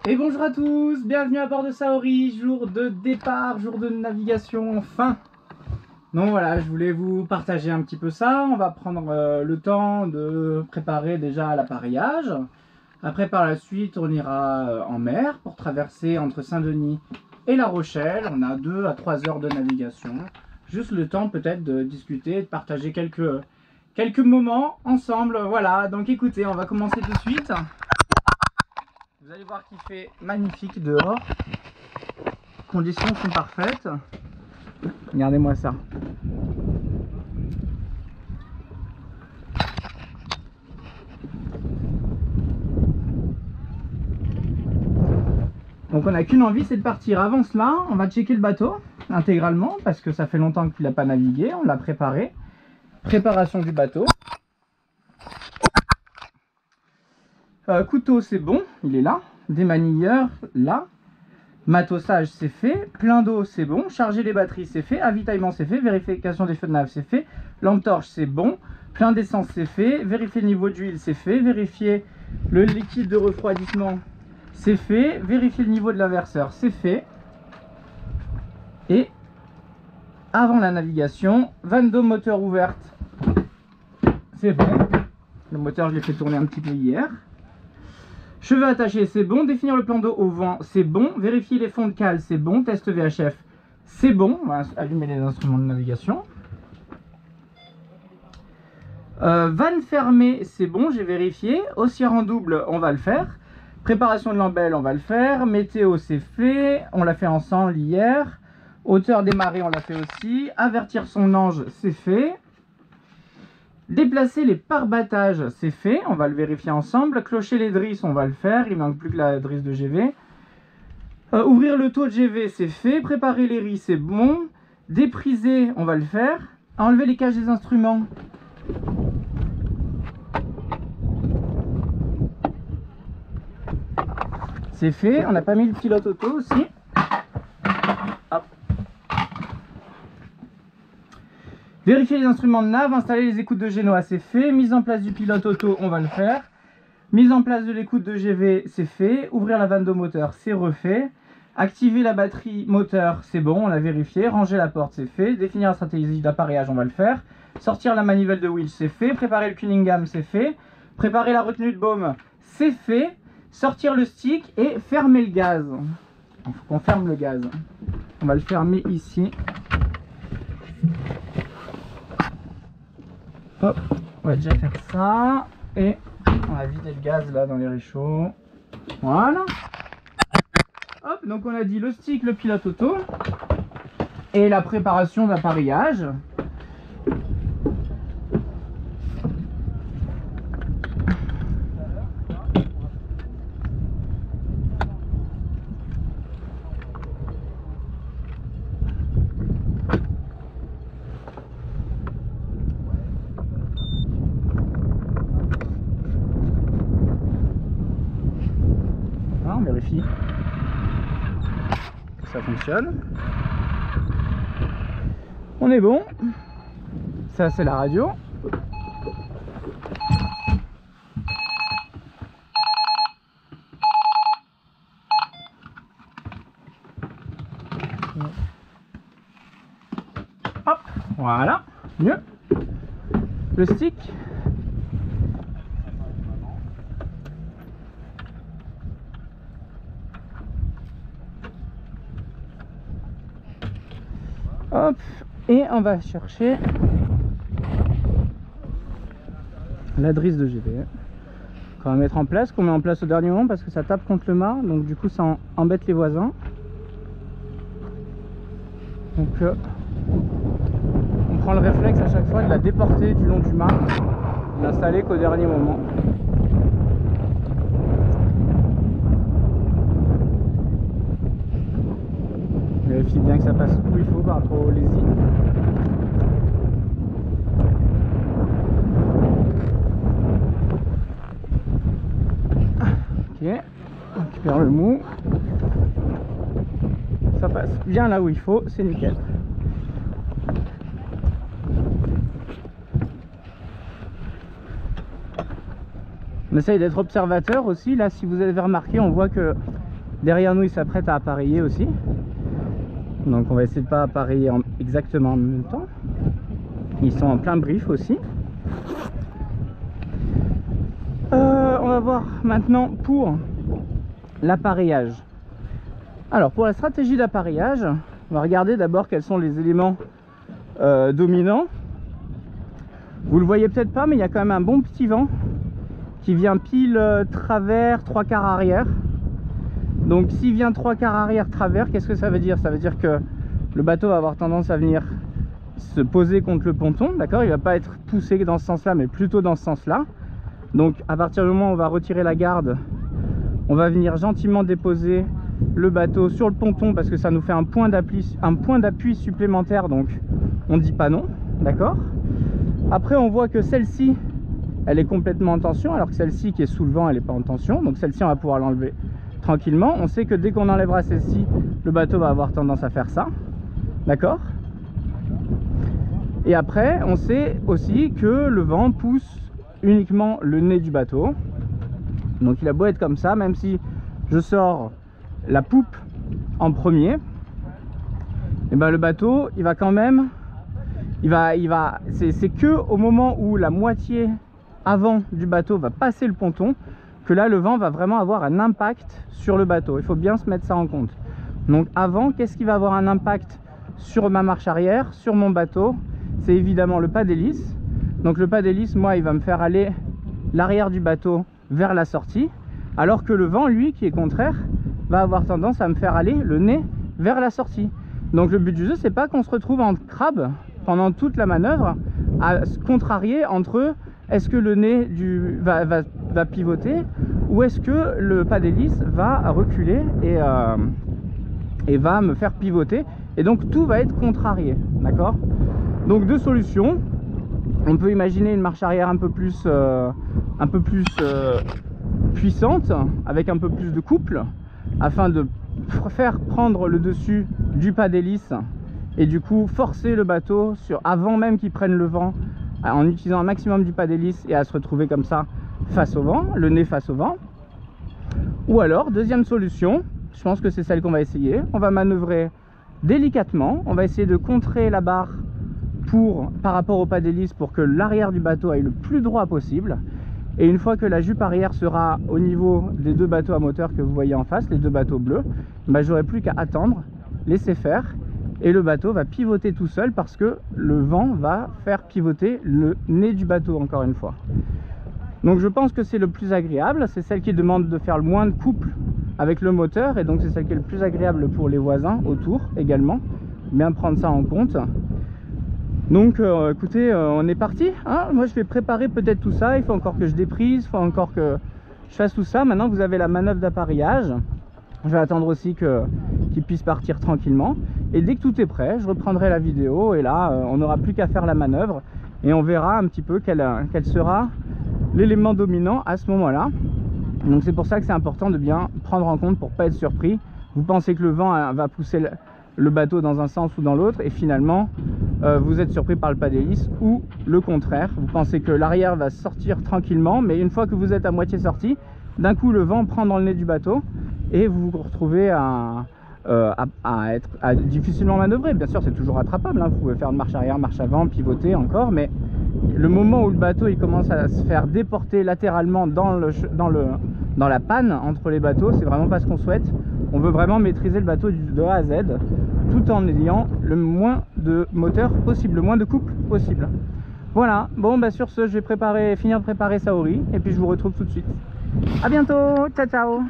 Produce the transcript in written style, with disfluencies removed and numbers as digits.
Et bonjour à tous, bienvenue à bord de Saori, jour de départ, jour de navigation enfin. Donc voilà, je voulais vous partager un petit peu ça. On va prendre le temps de préparer déjà l'appareillage. Après par la suite on ira en mer pour traverser entre Saint-Denis et La Rochelle. On a 2 à 3 heures de navigation. Juste le temps peut-être de discuter et de partager quelques moments ensemble. Voilà, donc écoutez, on va commencer tout de suite. Vous allez voir qu'il fait magnifique dehors. Les conditions sont parfaites. Regardez-moi ça. Donc on n'a qu'une envie, c'est de partir. Avant cela, on va checker le bateau intégralement parce que ça fait longtemps qu'il n'a pas navigué. On l'a préparé. Préparation du bateau. Couteau, c'est bon, il est là. Démanilleur, là. Matossage, c'est fait. Plein d'eau, c'est bon. Charger les batteries, c'est fait. Avitaillement, c'est fait. Vérification des feux de nav, c'est fait. Lampe torche, c'est bon. Plein d'essence, c'est fait. Vérifier le niveau d'huile, c'est fait. Vérifier le liquide de refroidissement, c'est fait. Vérifier le niveau de l'inverseur, c'est fait. Et avant la navigation, vanne d'eau moteur ouverte, c'est bon. Le moteur, je l'ai fait tourner un petit peu hier. Cheveux attachés, c'est bon. Définir le plan d'eau au vent, c'est bon. Vérifier les fonds de cale, c'est bon. Test VHF, c'est bon. On va allumer les instruments de navigation. Vanne fermée, c'est bon, j'ai vérifié. Haussière en double, on va le faire. Préparation de l'embelle, on va le faire. Météo, c'est fait. On l'a fait ensemble hier. Hauteur des marées, on l'a fait aussi. Avertir son ange, c'est fait. Déplacer les pare-battages, c'est fait, on va le vérifier ensemble. Clocher les drisses, on va le faire, il manque plus que la drisse de GV. Ouvrir le taux de GV, c'est fait. Préparer les riz, c'est bon. Dépriser, on va le faire. Enlever les cages des instruments. C'est fait, on n'a pas mis le pilote auto aussi. Hop. Vérifier les instruments de nav, installer les écoutes de Genoa, c'est fait. Mise en place du pilote auto, on va le faire. Mise en place de l'écoute de GV, c'est fait. Ouvrir la vanne d'eau moteur, c'est refait. Activer la batterie moteur, c'est bon, on l'a vérifié. Ranger la porte, c'est fait. Définir la stratégie d'appareillage, on va le faire. Sortir la manivelle de winch, c'est fait. Préparer le Cunningham, c'est fait. Préparer la retenue de baume, c'est fait. Sortir le stick et fermer le gaz. Il faut qu'on ferme le gaz. On va le fermer ici. Hop, on va déjà faire ça. Et on va vider le gaz là dans les réchauds. Voilà. Hop, donc on a dit le stick, le pilote auto. Et la préparation d'appareillage. On vérifie que ça fonctionne. On est bon. Ça c'est la radio. Hop, voilà, mieux. Le stick. Hop, et on va chercher la drisse de GV qu'on va mettre en place, qu'on met en place au dernier moment parce que ça tape contre le mât, donc du coup ça embête les voisins. Donc on prend le réflexe à chaque fois de la déporter du long du mât, de l'installer qu'au dernier moment. Vérifie bien que ça passe où il faut par rapport au lazy. Ok, on récupère le mou. Ça passe bien là où il faut, c'est nickel. On essaye d'être observateur aussi. Là, si vous avez remarqué, on voit que Derrière nous, ils s'apprêtent à appareiller aussi. Donc on va essayer de pas appareiller exactement en même temps. Ils sont en plein brief aussi. On va voir maintenant pour l'appareillage. Alors pour la stratégie d'appareillage, on va regarder d'abord quels sont les éléments dominants. Vous le voyez peut-être pas, mais il y a quand même un bon petit vent qui vient pile travers, 3/4 arrière. Donc s'il vient 3/4 arrière travers, qu'est-ce que ça veut dire? Ça veut dire que le bateau va avoir tendance à venir se poser contre le ponton, d'accord? Il va pas être poussé dans ce sens-là, mais plutôt dans ce sens-là. Donc à partir du moment où on va retirer la garde, on va venir gentiment déposer le bateau sur le ponton parce que ça nous fait un point d'appui supplémentaire, donc on dit pas non, d'accord? Après on voit que celle-ci, elle est complètement en tension, alors que celle-ci qui est sous le vent, elle n'est pas en tension. Donc celle-ci, on va pouvoir l'enlever tranquillement. On sait que dès qu'on enlèvera celle-ci, le bateau va avoir tendance à faire ça, d'accord? Et après on sait aussi que le vent pousse uniquement le nez du bateau. Donc il a beau être comme ça, même si je sors la poupe en premier, et ben le bateau il va quand même, c'est que au moment où la moitié avant du bateau va passer le ponton que là le vent va vraiment avoir un impact sur le bateau. Il faut bien se mettre ça en compte. Donc avant, qu'est-ce qui va avoir un impact sur ma marche arrière, sur mon bateau? C'est évidemment le pas d'hélice. Donc le pas d'hélice, moi, il va me faire aller l'arrière du bateau vers la sortie, alors que le vent, lui, qui est contraire, va avoir tendance à me faire aller le nez vers la sortie. Donc le but du jeu, c'est pas qu'on se retrouve en crabe pendant toute la manœuvre à se contrarier entre est-ce que le nez va pivoter ou est-ce que le pas d'hélice va reculer et va me faire pivoter, et donc tout va être contrarié, d'accord? Donc deux solutions. On peut imaginer une marche arrière un peu plus puissante, avec un peu plus de couple, afin de faire prendre le dessus du pas d'hélice et du coup forcer le bateau avant même qu'il prenne le vent, en utilisant un maximum du pas d'hélice, et à se retrouver comme ça face au vent, le nez face au vent. Ou alors, deuxième solution, je pense que c'est celle qu'on va essayer, on va manœuvrer délicatement, on va essayer de contrer la barre par rapport au pas d'hélice pour que l'arrière du bateau aille le plus droit possible. Et une fois que la jupe arrière sera au niveau des deux bateaux à moteur que vous voyez en face, les deux bateaux bleus, bah, j'aurai plus qu'à attendre, laisser faire, et le bateau va pivoter tout seul parce que le vent va faire pivoter le nez du bateau encore une fois. Donc je pense que c'est le plus agréable, c'est celle qui demande de faire le moins de couple avec le moteur, et donc c'est celle qui est le plus agréable pour les voisins autour également. Bien prendre ça en compte. Donc écoutez, on est parti, hein. Moi je vais préparer peut-être tout ça, il faut encore que je déprise, il faut encore que je fasse tout ça. Maintenant vous avez la manœuvre d'appareillage, je vais attendre aussi qu'il puisse partir tranquillement, et dès que tout est prêt, je reprendrai la vidéo, et là on n'aura plus qu'à faire la manœuvre, et on verra un petit peu quel sera l'élément dominant à ce moment-là. Donc c'est pour ça que c'est important de bien prendre en compte pour pas être surpris. Vous pensez que le vent va pousser le bateau dans un sens ou dans l'autre, et finalement vous êtes surpris par le pas d'hélice, ou le contraire, vous pensez que l'arrière va sortir tranquillement, mais une fois que vous êtes à moitié sorti, d'un coup le vent prend dans le nez du bateau et vous vous retrouvez à difficilement manœuvrer. Bien sûr c'est toujours attrapable, hein. Vous pouvez faire une marche arrière, marche avant, pivoter encore, mais le moment où le bateau il commence à se faire déporter latéralement dans la panne entre les bateaux, c'est vraiment pas ce qu'on souhaite. On veut vraiment maîtriser le bateau de A à Z, tout en ayant le moins de moteur possible, le moins de couple possible. Voilà, bon bah sur ce, je vais finir de préparer Saori, et puis je vous retrouve tout de suite. A bientôt, ciao ciao.